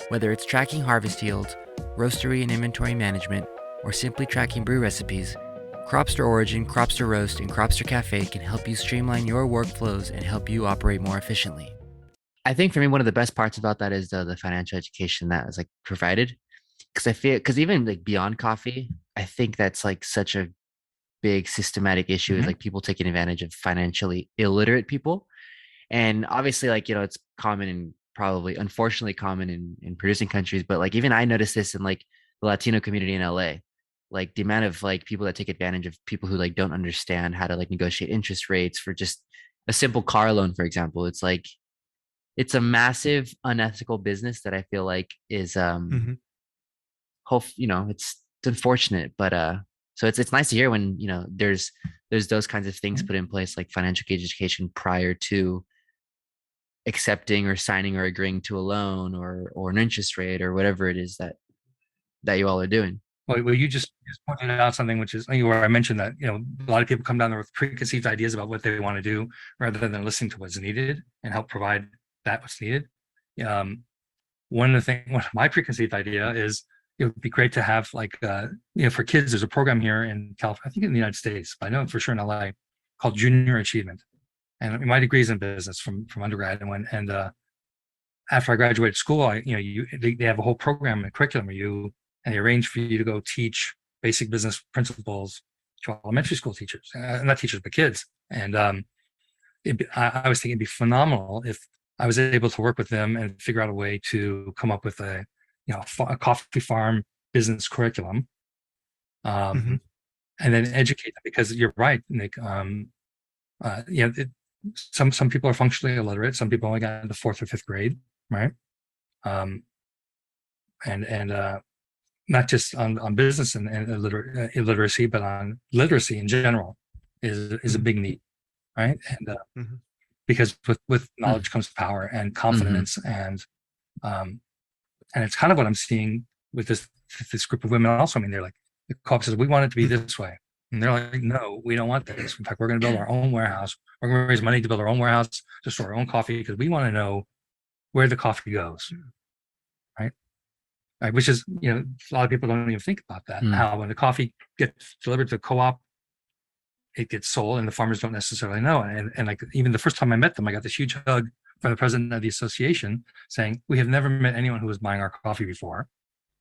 Whether it's tracking harvest yields, roastery and inventory management, or simply tracking brew recipes, Cropster Origin, Cropster Roast, and Cropster Cafe can help you streamline your workflows and help you operate more efficiently. I think for me, one of the best parts about that is the financial education that was provided. Because even beyond coffee, I think that's such a big systematic issue is people taking advantage of financially illiterate people. And obviously, it's common and probably unfortunately common in producing countries, but even I noticed this in the Latino community in LA. The amount of people that take advantage of people who don't understand how to negotiate interest rates for just a simple car loan, for example. It's a massive unethical business that I feel is it's unfortunate, but so it's nice to hear when there's those kinds of things put in place, like financial education prior to accepting or signing or agreeing to a loan or an interest rate or whatever it is that you all are doing. Well, you just pointed out something, which is where I mentioned that a lot of people come down there with preconceived ideas about what they want to do rather than listening to what's needed and help provide what's needed. One of my preconceived idea is it would be great to have for kids. There's a program here in California, I think in the United States, but I know for sure in LA, called Junior Achievement. And my degree is in business from undergrad, and after I graduated school, they have a whole program and curriculum where they arrange for you to go teach basic business principles to elementary school teachers, not teachers, but kids. And I was thinking it'd be phenomenal if I was able to work with them and figure out a way to come up with a coffee farm business curriculum, and then educate them, because you're right, Nick. Some people are functionally illiterate. Some people only got into 4th or 5th grade, right? And not just on business and illiteracy, but on literacy in general is a big need. right? And Mhm. because with knowledge comes power and confidence, and it's kind of what I'm seeing with this group of women also. I mean, they're like, the co-op says, we want it to be this way. And they're like, no, we don't want this. In fact, we're going to build our own warehouse. We're going to raise money to build our own warehouse to store our own coffee because we want to know where the coffee goes. Right. Right. Which is, a lot of people don't even think about that. How when the coffee gets delivered to the co-op, it gets sold and the farmers don't necessarily know. And like, even the first time I met them, I got this huge hug from the president of the association saying, we have never met anyone who was buying our coffee before.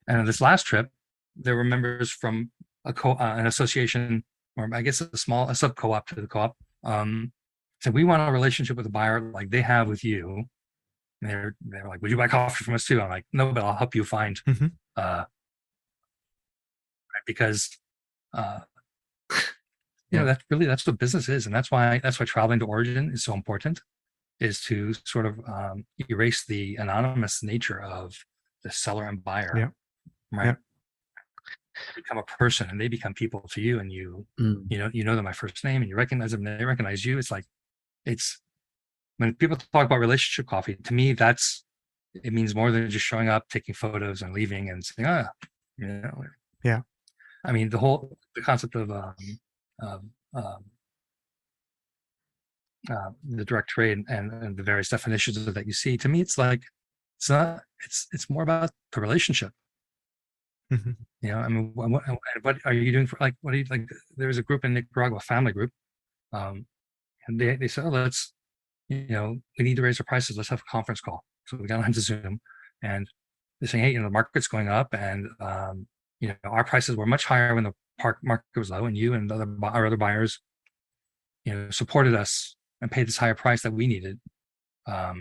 And on this last trip, there were members from an association, or I guess a sub co-op to the co-op. Said, we want a relationship with a buyer like they have with you. And they were like, would you buy coffee from us too? I'm like, no, but I'll help you find, because, that's what business is. And that's why traveling to origin is so important, is to sort of erase the anonymous nature of the seller and buyer, right? Become a person, and they become people to you, and you know them by first name, and you recognize them, and they recognize you. It's like, it's when people talk about relationship coffee, to me, it means more than just showing up, taking photos, and leaving, and saying, I mean, the concept of the direct trade and the various definitions that you see, to me, it's like, it's more about the relationship. I mean, what are you doing for, like, what do you like? There was a group in Nicaragua, a family group, and they said, let's, we need to raise our prices. Let's have a conference call. So we got onto Zoom, and they're saying, hey, the market's going up, and our prices were much higher when the market was low, and you and our other buyers, supported us and paid this higher price that we needed, at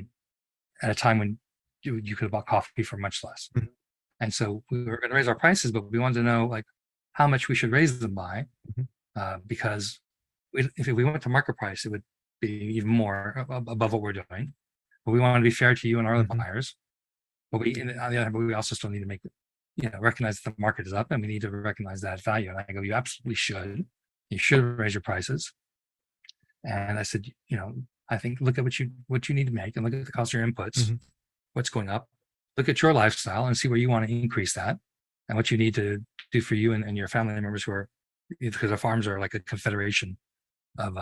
a time when you could have bought coffee for much less. And so we were going to raise our prices, but we wanted to know, like, how much we should raise them by, because if we went to market price, it would be even more above what we're doing. But we want to be fair to you and our other buyers. But on the other hand, we also still need to make recognize that the market is up, and we need to recognize that value. And I go, you absolutely should. You should raise your prices. And I said, I think, look at what you need to make, and look at the cost of your inputs, what's going up. Look at your lifestyle and see where you want to increase that, and what you need to do for you and your family members, who are, because our farms are like a confederation of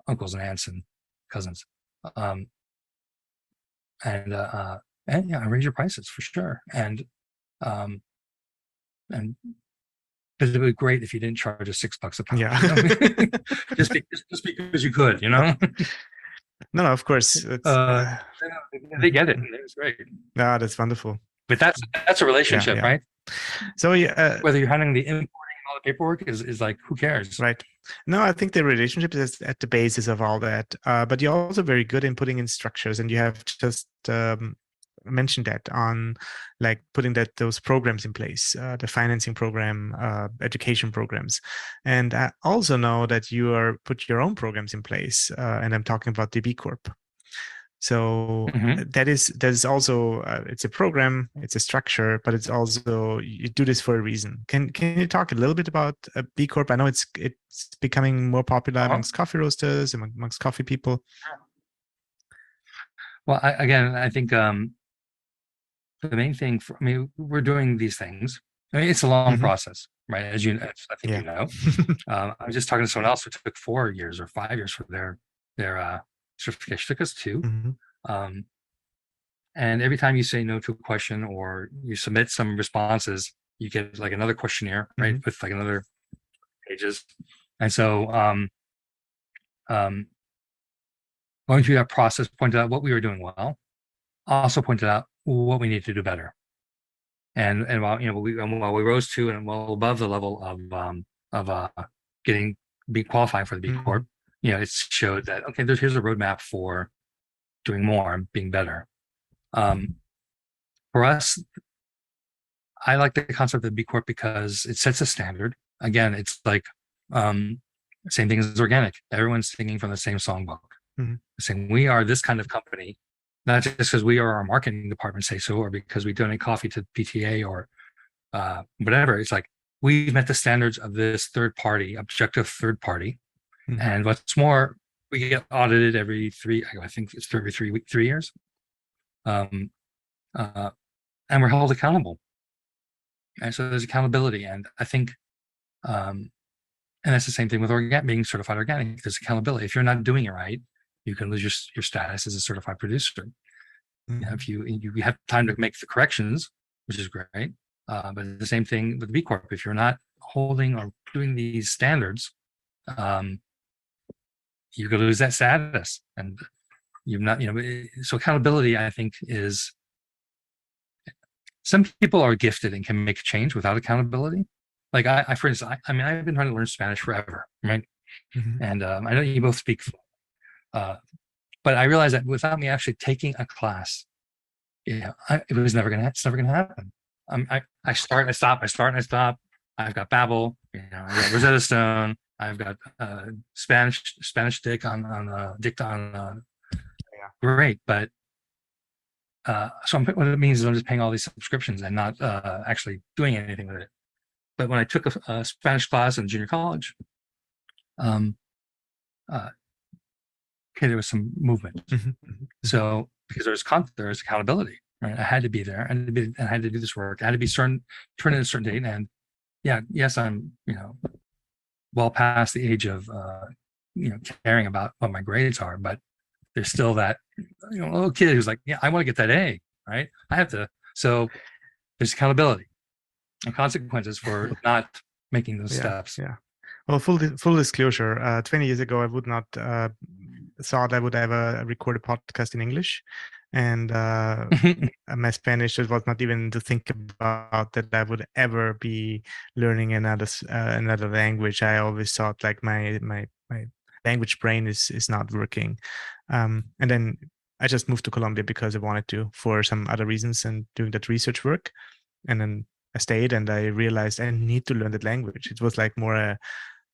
uncles and aunts and cousins. And raise your prices for sure. And but it would be great if you didn't charge us $6 a pound. Yeah. just because you could, No, of course. They get it. It's great. No, that's wonderful. But that's a relationship, right? So whether you're handling the importing and all the paperwork is like, who cares? Right. No, I think the relationship is at the basis of all that. But you're also very good in putting in structures, and you have just mentioned that on, like, putting those programs in place, the financing program, education programs. And I also know that you put your own programs in place, and I'm talking about the B Corp. So that is also, it's a program, it's a structure, but it's also, you do this for a reason. Can you talk a little bit about B Corp? I know it's becoming more popular amongst coffee roasters, amongst coffee people. Well, I think the main thing we're doing these things. I mean, it's a long process, right? As I think you know. I was just talking to someone else who took 4 years or 5 years for their certification. It took us 2. And every time you say no to a question or you submit some responses, you get like another questionnaire, right? With like another pages. And so going through that process pointed out what we were doing well, also pointed out what we need to do better. And while while we rose to and well above the level of being qualifying for the B Corp, it showed that, okay, here's a roadmap for doing more and being better. For us, I like the concept of B Corp because it sets a standard. Again, it's like same thing as organic. Everyone's singing from the same songbook, saying we are this kind of company, not just because we are our marketing department say so, or because we donate coffee to PTA or whatever. It's like, we've met the standards of this objective third party. And what's more, we get audited every I think it's every 3 years. And we're held accountable. And so there's accountability. And I think, and that's the same thing with being certified organic. There's accountability. If you're not doing it right, you can lose your status as a certified producer. If you have time to make the corrections, which is great. But the same thing with the B Corp. If you're not holding or doing these standards, you're going to lose that status. And you've not, so accountability, I think, is, some people are gifted and can make a change without accountability. Like I for instance, I mean, I've been trying to learn Spanish forever, right? And I know you both speak, but I realized that without me actually taking a class, it's never gonna happen. I start, I stop, I start, and I stop. I've got Babbel, I've got Rosetta Stone, I've got Spanish Dick on Dicton. Great, but so what it means is I'm just paying all these subscriptions and not actually doing anything with it. But when I took a Spanish class in junior college, okay, there was some movement. So because there's accountability, right? I had to be there, and I had to do this work. I had to be turn in a certain date, and yes, I'm well past the age of caring about what my grades are, but there's still that little kid who's like, I want to get that A, right? I have to. So there's accountability and consequences for not making those steps. Yeah. Well, full disclosure, 20 years ago, I would not thought I would ever record a podcast in English. And my Spanish was not even to think about that I would ever be learning another language. I always thought like my language brain is not working. And then I just moved to Colombia because I wanted to, for some other reasons, and doing that research work. And then I stayed, and I realized I need to learn that language. It was like more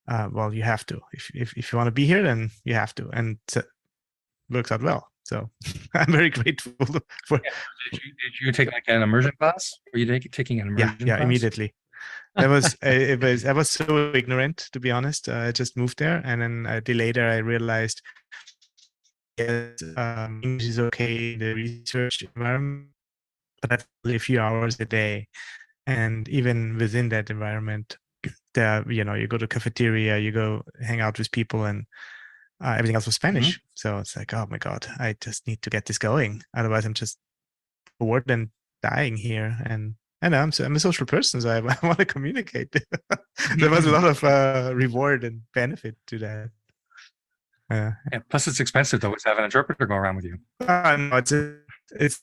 well, you have to. If you want to be here, then you have to. And it works out well. So I'm very grateful for. Did you take like an immersion class? Were you taking an immersion class? Yeah, immediately. That was I was so ignorant, to be honest. I just moved there, and then a day later I realized, yes, English is okay in the research environment, but that's only a few hours a day, and even within that environment, you go to cafeteria, you go hang out with people, and everything else was Spanish. So it's like, oh my God, I just need to get this going. Otherwise, I'm just bored and dying here. And I know I'm a social person, so I want to communicate. There was a lot of reward and benefit to that. Plus, it's expensive to always have an interpreter go around with you. No, it's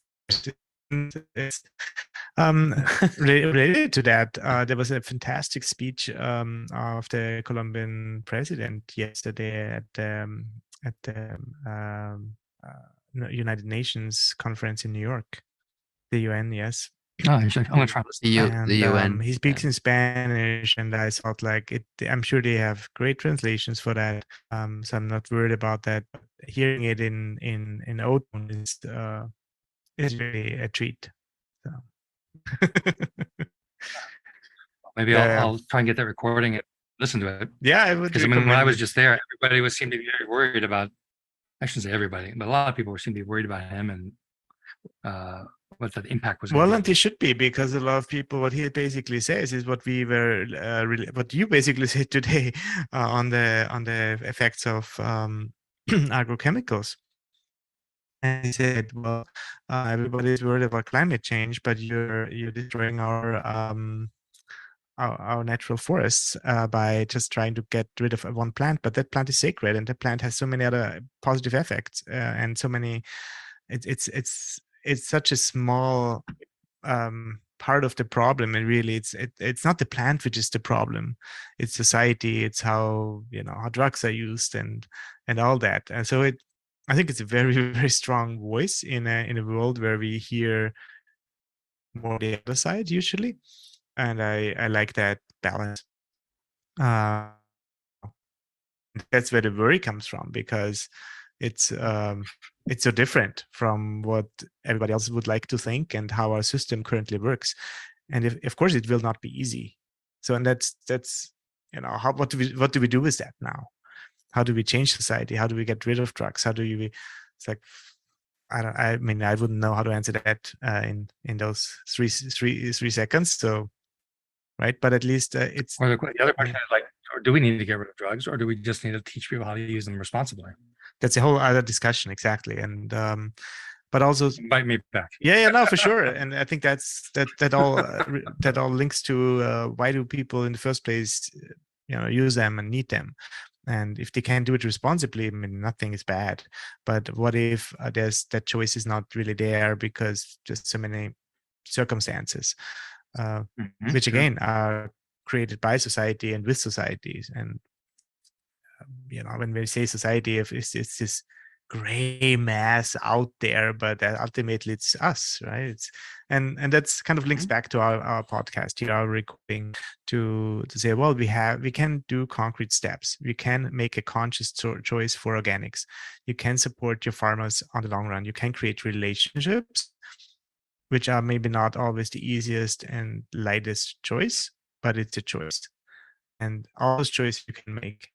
related to that. There was a fantastic speech of the Colombian president yesterday at the United Nations conference in New York, the UN. Yes. Oh, I'm gonna try the UN. He speaks in Spanish, and I thought I'm sure they have great translations for that. So I'm not worried about that. Hearing it in open is really a treat. So. Maybe I'll try and get that recording and listen to it. Yeah, I would. Because when I was just there, everybody seemed to be very worried about. I shouldn't say everybody, but a lot of people seemed to be worried about him and what the impact was. Well, and they should be, because a lot of people, what he basically says is what we were, what you basically said today on the effects of agrochemicals. And he said, well, everybody's worried about climate change, but you're destroying our natural forests by just trying to get rid of one plant. But that plant is sacred, and that plant has so many other positive effects, and so many. It's such a small part of the problem, and really, it's not the plant which is the problem. It's society. It's how how drugs are used and all that. And so I think it's a very, very strong voice in a world where we hear more the other side usually, and I like that balance. That's where the worry comes from, because it's so different from what everybody else would like to think and how our system currently works. And of course it will not be easy. So, and that's what do we do with that now? how do we change society? How do we get rid of drugs? How do you? It's like I mean, I wouldn't know how to answer that in those three seconds. So, right, but at least it's. Or the other question is like, or do we need to get rid of drugs, or do we just need to teach people how to use them responsibly? That's a whole other discussion, exactly, and but also invite me back. Yeah, no, for sure, and I think that all links to why do people in the first place, use them and need them. And if they can't do it responsibly, I mean, nothing is bad. But what if there's that choice is not really there because just so many circumstances, which again are created by society and with societies. And when we say society, if it's this gray mass out there, but ultimately it's us, right? And that's kind of links back to our podcast here, our recording, to say, well, we can do concrete steps. We can make a conscious choice for organics. You can support your farmers on the long run. You can create relationships, which are maybe not always the easiest and lightest choice, but it's a choice. And all those choices you can make,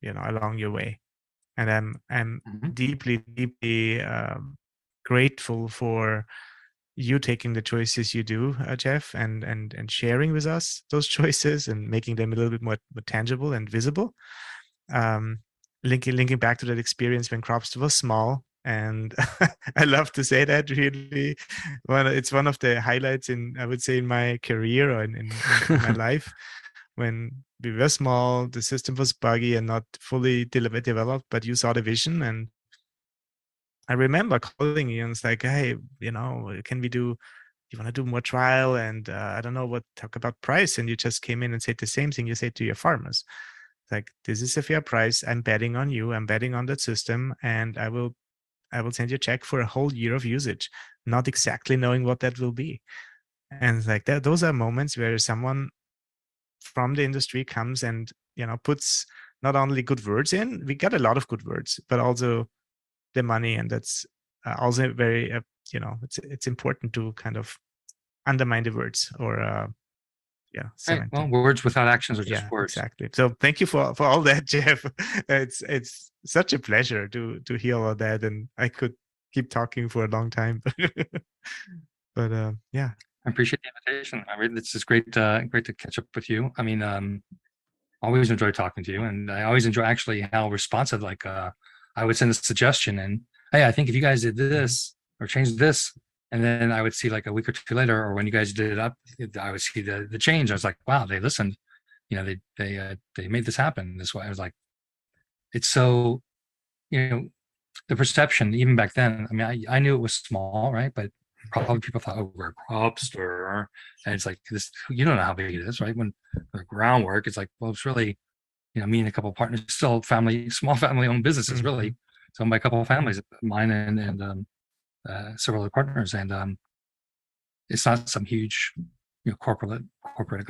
along your way. And I'm deeply grateful for you taking the choices you do, Jeff, and sharing with us those choices and making them a little bit more tangible and visible. Linking back to that experience when Cropster was small, and I love to say that really, it's one of the highlights in my career or in my life. When we were small, the system was buggy and not fully developed, but you saw the vision. And I remember calling you and it's like, hey, can we you want to do more trial? And I don't know talk about price. And you just came in and said the same thing you said to your farmers. Like, this is a fair price. I'm betting on you. I'm betting on that system. And I will send you a check for a whole year of usage, not exactly knowing what that will be. And it's like that, those are moments where someone from the industry comes and puts not only good words in, we got a lot of good words, but also the money. And that's also very it's important to kind of undermine the words or right. Well, words without actions are just words. Exactly. So thank you for all that, Jeff. It's such a pleasure to hear all of that, and I could keep talking for a long time. But yeah, I appreciate the invitation. It's just great to catch up with you. I mean, always enjoy talking to you, and I always enjoy actually how responsive. Like, I would send a suggestion, and hey, I think if you guys did this or changed this, and then I would see like a week or two later, or when you guys did it up, I would see the change. I was like, wow, they listened. They made this happen this way. I was like, it's so, the perception even back then. I mean, I knew it was small, right? But probably people thought, oh, we're a Cropster, and it's like this. You don't know how big it is, right? When the groundwork, it's like, well, it's really, me and a couple of partners, still small family-owned businesses, really. It's owned by a couple of families, mine and several other partners, and it's not some huge, corporate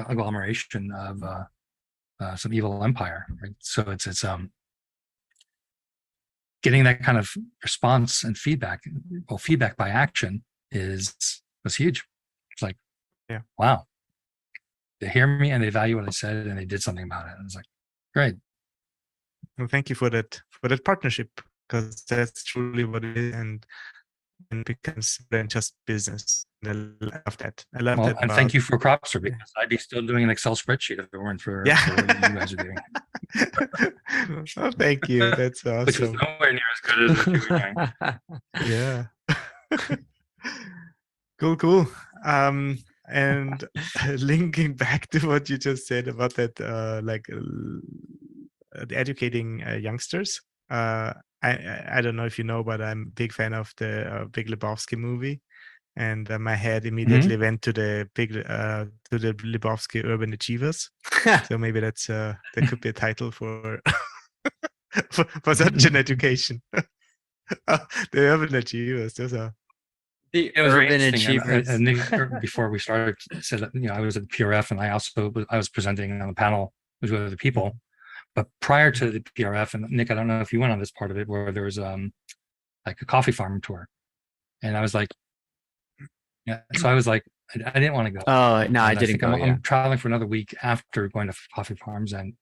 agglomeration of some evil empire, right? So it's getting that kind of response and feedback. Well, feedback by action was huge. It's like, yeah, wow, they hear me and they value what I said and they did something about it. And it's like, great. Well, thank you for that partnership, because that's truly what it is, and it becomes then just business. I love that. And thank you for Cropster, because I'd be still doing an Excel spreadsheet if it weren't for what you guys are doing. Oh, thank you. That's awesome. Which was nowhere near as good as what you were doing. Yeah. Cool. And linking back to what you just said about that, educating youngsters. I don't know if you know, but I'm a big fan of the Big Lebowski movie, and my head immediately went to the Lebowski Urban Achievers. So maybe that could be a title for for such an education. The Urban Achievers. Those are the Urban Achievers. And Nick, before we started, said I was at the PRF, and I was presenting on the panel with other people. But prior to the PRF, and Nick, I don't know if you went on this part of it, where there was like a coffee farm tour, and I was like, so I was like, I didn't want to go. Oh no, I didn't go. I'm traveling for another week after going to coffee farms, and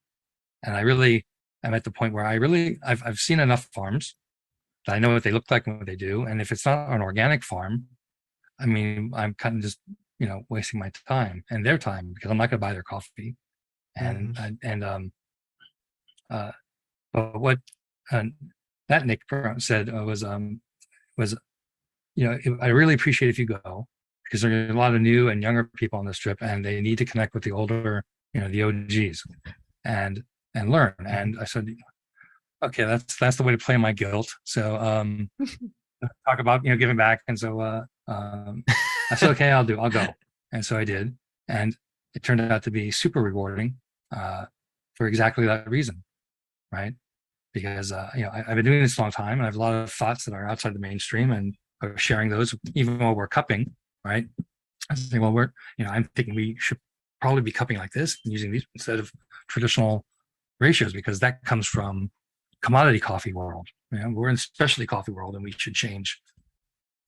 I really I'm at the point where I've seen enough farms that I know what they look like and what they do. And if it's not an organic farm, I mean, I'm kind of just, wasting my time and their time because I'm not going to buy their coffee. And, but what that Nick said was, I really appreciate if you go because there are a lot of new and younger people on this trip and they need to connect with the older, the OGs and learn. And I said, okay, that's the way to play my guilt. So talk about giving back. And so I said, okay, I'll go. And so I did, and it turned out to be super rewarding for exactly that reason, right? Because I've been doing this a long time, and I have a lot of thoughts that are outside the mainstream, and sharing those even while we're cupping, right? I say, well, I'm thinking we should probably be cupping like this and using these instead of traditional ratios because that comes from commodity coffee world. We're in specialty coffee world, and we should change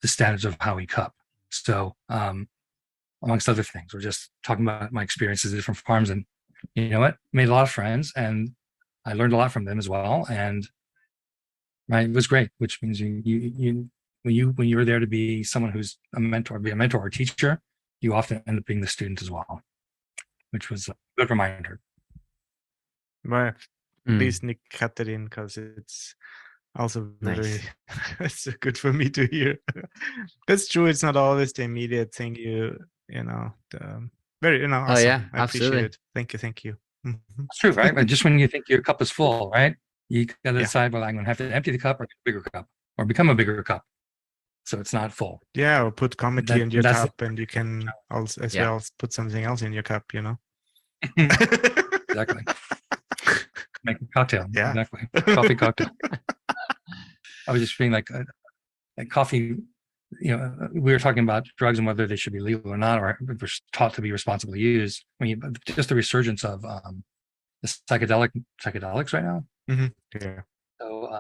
the standards of how we cup. So, amongst other things, we're just talking about my experiences at different farms, and you know what, made a lot of friends, and I learned a lot from them as well. And it was great, which means when you were there to be someone who's a mentor or teacher, you often end up being the student as well, which was a good reminder. Well, please, Nick, cut that in because it's also very it's good for me to hear. That's true. It's not always the immediate thing very awesome. Oh yeah, I appreciate it. Thank you. It's true, right? But just when you think your cup is full, right? You got to decide whether I'm going to have to empty the cup or get a bigger cup or become a bigger cup. So it's not full. Yeah, or put comedy in your cup, and you can also well put something else in your cup, Exactly. Make a cocktail. Yeah, exactly. Coffee cocktail. I was just feeling like coffee. We were talking about drugs and whether they should be legal or not, or we're taught to be responsibly used. I mean, just the resurgence of the psychedelics right now. Yeah. So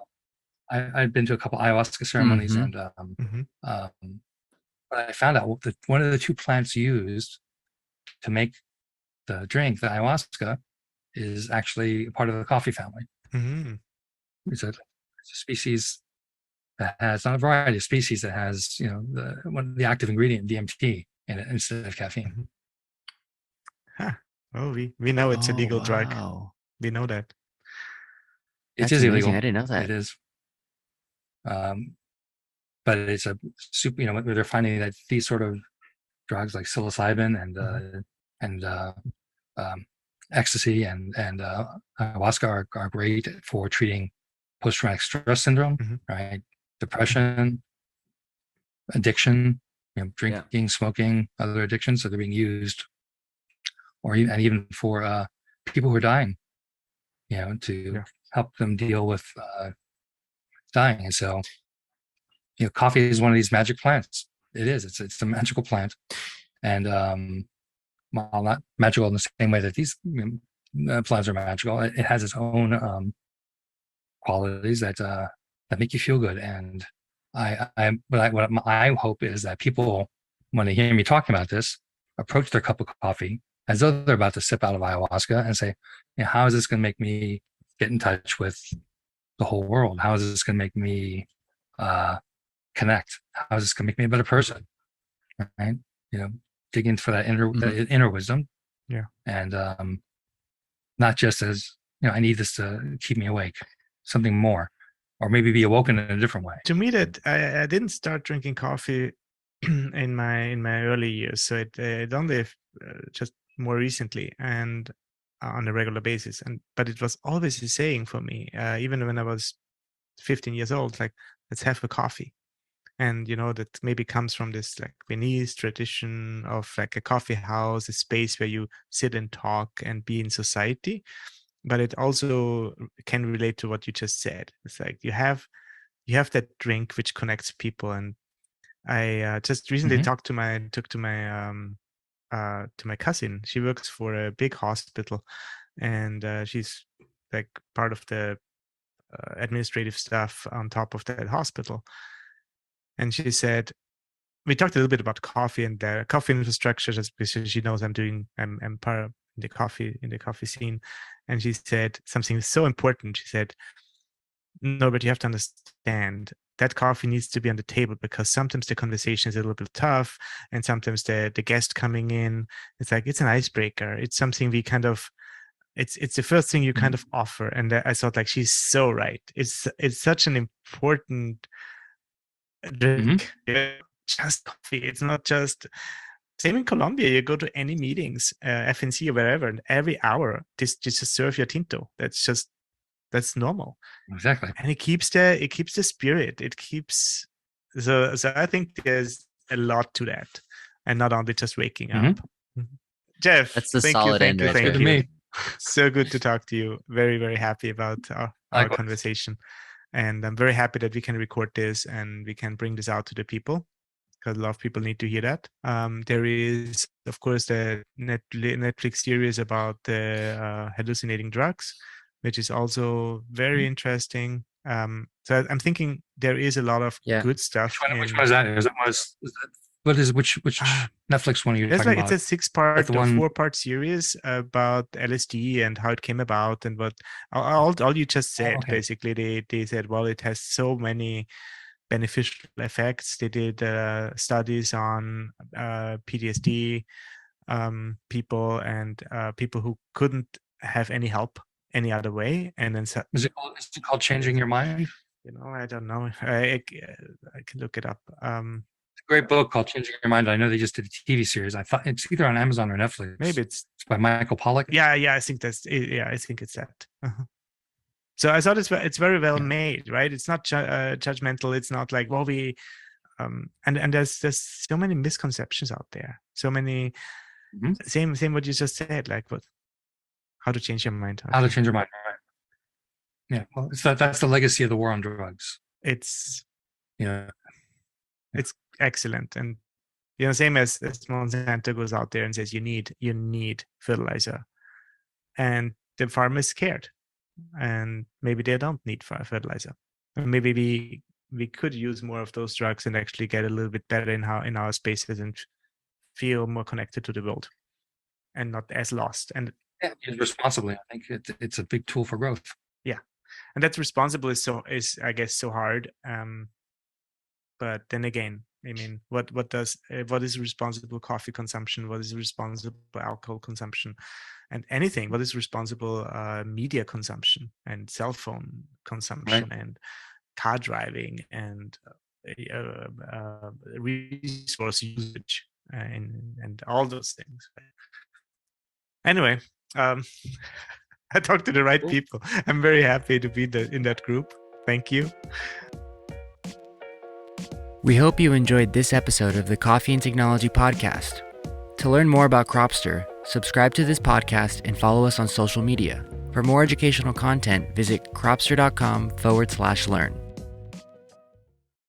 I've been to a couple ayahuasca ceremonies, and but I found out that one of the two plants used to make the drink, the ayahuasca, is actually part of the coffee family. It's a species that has, not a variety of species, that has the active ingredient DMT in it instead of caffeine. Oh, we know it's a legal drug. We know that. It is illegal. I didn't know that. It is. But it's a super. They're finding that these sort of drugs like psilocybin and ecstasy and ayahuasca are great for treating post-traumatic stress syndrome, right? Depression, addiction, drinking, smoking, other addictions. So they're being used, and even for people who are dying, to help them deal with dying. And so, coffee is one of these magic plants. It is. It's a magical plant, and while not magical in the same way that these plants are magical, it has its own qualities that make you feel good. And what my hope is that people, when they hear me talking about this, approach their cup of coffee as though they're about to sip out of ayahuasca and say, how is this going to make me get in touch with the whole world? How is this going to make me connect? How is this going to make me a better person? Right? Dig into that inner wisdom. Yeah. And not just as, I need this to keep me awake, something more, or maybe be awoken in a different way. To me, that I didn't start drinking coffee in my early years, so it only just more recently and on a regular basis. But it was always a saying for me, even when I was 15 years old, like, let's have a coffee. And that maybe comes from this like Viennese tradition of like a coffee house, a space where you sit and talk and be in society. But it also can relate to what you just said. It's like you have that drink which connects people. And I just recently talked to my cousin. She works for a big hospital, and she's like part of the administrative staff on top of that hospital. And she said, we talked a little bit about coffee and the coffee infrastructure, just because she knows I'm the coffee scene, and she said something so important. She said, "Norbert, you have to understand that coffee needs to be on the table because sometimes the conversation is a little bit tough, and sometimes the guest coming in, it's like it's an icebreaker. It's something we kind of." It's the first thing you kind of offer, and I thought like she's so right. It's such an important drink. Just coffee. It's not just same in Colombia. You go to any meetings, FNC or wherever, and every hour just serve your tinto. That's normal. Exactly. And it keeps the spirit. It keeps so I think there's a lot to that, and not only just waking up. Jeff, That's the thank solid you, end thank you, right thank there. you. So good to talk to you. Very, very happy about our Likewise. conversation. And I'm very happy that we can record this and we can bring this out to the people, because a lot of people need to hear that. There is, of course, the Netflix series about the hallucinating drugs, which is also very interesting. So I'm thinking there is a lot of good stuff. Which one is that? Which Netflix one are you There's talking like about? it's a 6-part or one- 4-part series about LSD and how it came about and what all you just said. okay. Basically, they said, well, it has so many beneficial effects. They did studies on PTSD people and people who couldn't have any help any other way. And then Is it called Changing Your Mind? I don't know. I can look it up. It's a great book called Changing Your Mind. I know they just did a TV series. I thought it's either on Amazon or Netflix. Maybe it's by Michael Pollock. Yeah, I think that's it. Yeah, I think it's that. So I thought it's very well made, right? It's not judgmental. It's not like, well, we and there's so many misconceptions out there. So many same what you just said, like what how to change your mind. How to change your mind, right? Yeah, well, that's the legacy of the war on drugs. It's Yeah, it's excellent, and same as Monsanto goes out there and says you need fertilizer, and the farmer is scared, and maybe they don't need fertilizer, and maybe we could use more of those drugs and actually get a little bit better in our spaces and feel more connected to the world, and not as lost. And use responsibly. I think it's a big tool for growth. Yeah, and that's responsible is I guess so hard. But then again, I mean, what is responsible coffee consumption? What is responsible alcohol consumption? And anything, what is responsible media consumption and cell phone consumption and car driving and resource usage and all those things. Anyway, I talked to the right people. I'm very happy to be in that group. Thank you. We hope you enjoyed this episode of the Coffee and Technology Podcast. To learn more about Cropster, subscribe to this podcast and follow us on social media. For more educational content, visit cropster.com/learn.